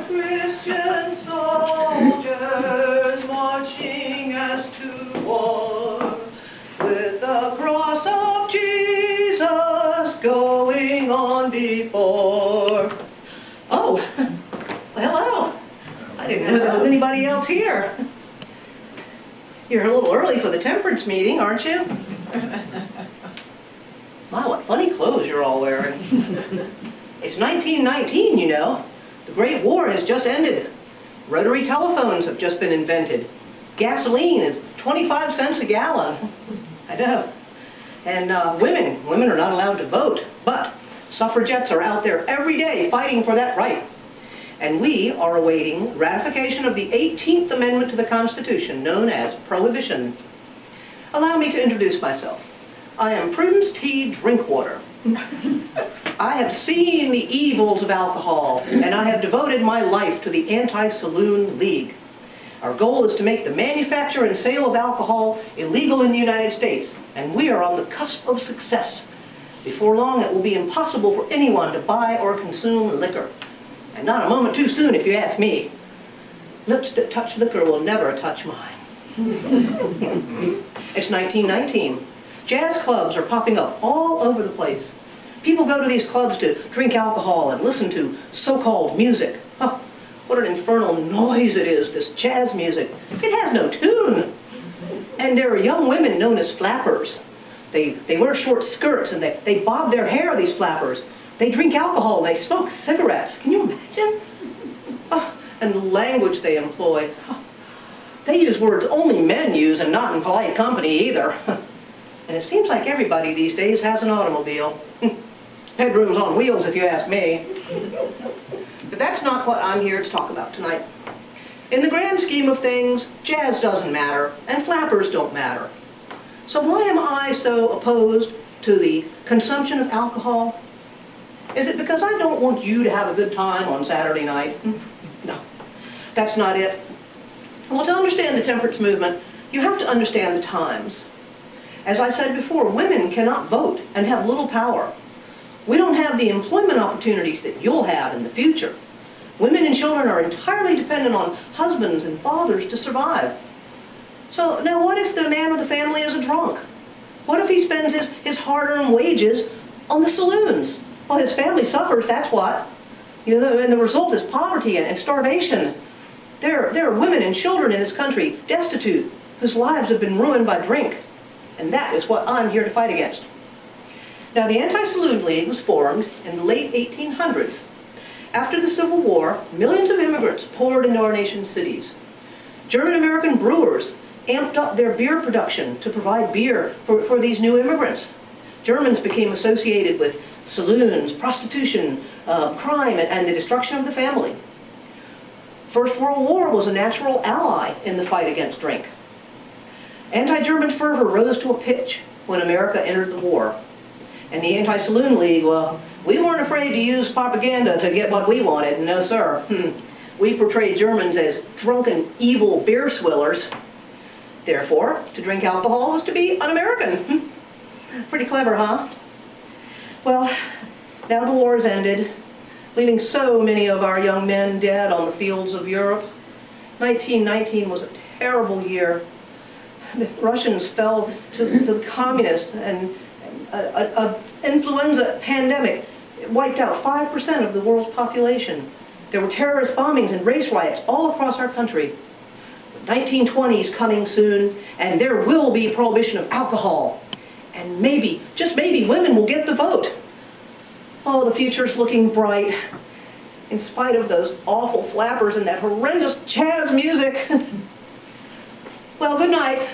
Christian soldiers marching as to war, with the cross of Jesus going on before. Oh, well, hello. I didn't know there was anybody else here. You're a little early for the temperance meeting, aren't you? My, what funny clothes you're all wearing. It's 1919, you know. The Great War has just ended. Rotary telephones have just been invented. Gasoline is 25 cents a gallon. I know. And women are not allowed to vote, but suffragettes are out there every day fighting for that right. And we are awaiting ratification of the 18th Amendment to the Constitution, known as Prohibition. Allow me to introduce myself. I am Prudence T. Drinkwater. I have seen the evils of alcohol, and I have devoted my life to the Anti-Saloon League. Our goal is to make the manufacture and sale of alcohol illegal in the United States, and we are on the cusp of success. Before long, it will be impossible for anyone to buy or consume liquor. And not a moment too soon, if you ask me. Lips that touch liquor will never touch mine. It's 1919. Jazz clubs are popping up all over the place. People go to these clubs to drink alcohol and listen to so-called music. Oh, what an infernal noise it is, this jazz music. It has no tune. And there are young women known as flappers. They wear short skirts and they bob their hair, these flappers. They drink alcohol, they smoke cigarettes. Can you imagine? Oh, and the language they employ. Oh, they use words only men use and not in polite company either. And it seems like everybody these days has an automobile. Bedrooms on wheels, if you ask me. But that's not what I'm here to talk about tonight. In the grand scheme of things, jazz doesn't matter, and flappers don't matter. So why am I so opposed to the consumption of alcohol? Is it because I don't want you to have a good time on Saturday night? No, that's not it. Well, to understand the temperance movement, you have to understand the times. As I said before, women cannot vote and have little power. We don't have the employment opportunities that you'll have in the future. Women and children are entirely dependent on husbands and fathers to survive. So now what if the man of the family is a drunk? What if he spends his hard-earned wages on the saloons? Well, his family suffers, that's what. You know, and the result is poverty and starvation. There are women and children in this country destitute, whose lives have been ruined by drink. And that is what I'm here to fight against. Now, the Anti-Saloon League was formed in the late 1800s. After the Civil War, millions of immigrants poured into our nation's cities. German-American brewers amped up their beer production to provide beer for these new immigrants. Germans became associated with saloons, prostitution, crime, and the destruction of the family. First World War was a natural ally in the fight against drink. Anti-German fervor rose to a pitch when America entered the war. And the Anti-Saloon League, well, we weren't afraid to use propaganda to get what we wanted. No, sir. We portrayed Germans as drunken, evil beer swillers. Therefore, to drink alcohol was to be un-American. Pretty clever, huh? Well, now the war has ended, leaving so many of our young men dead on the fields of Europe. 1919 was a terrible year. The Russians fell to the communists, and an influenza pandemic wiped out 5% of the world's population. There were terrorist bombings and race riots all across our country. 1920 is coming soon, and there will be prohibition of alcohol. And maybe, just maybe, women will get the vote. Oh, the future's looking bright, in spite of those awful flappers and that horrendous jazz music. Well, good night.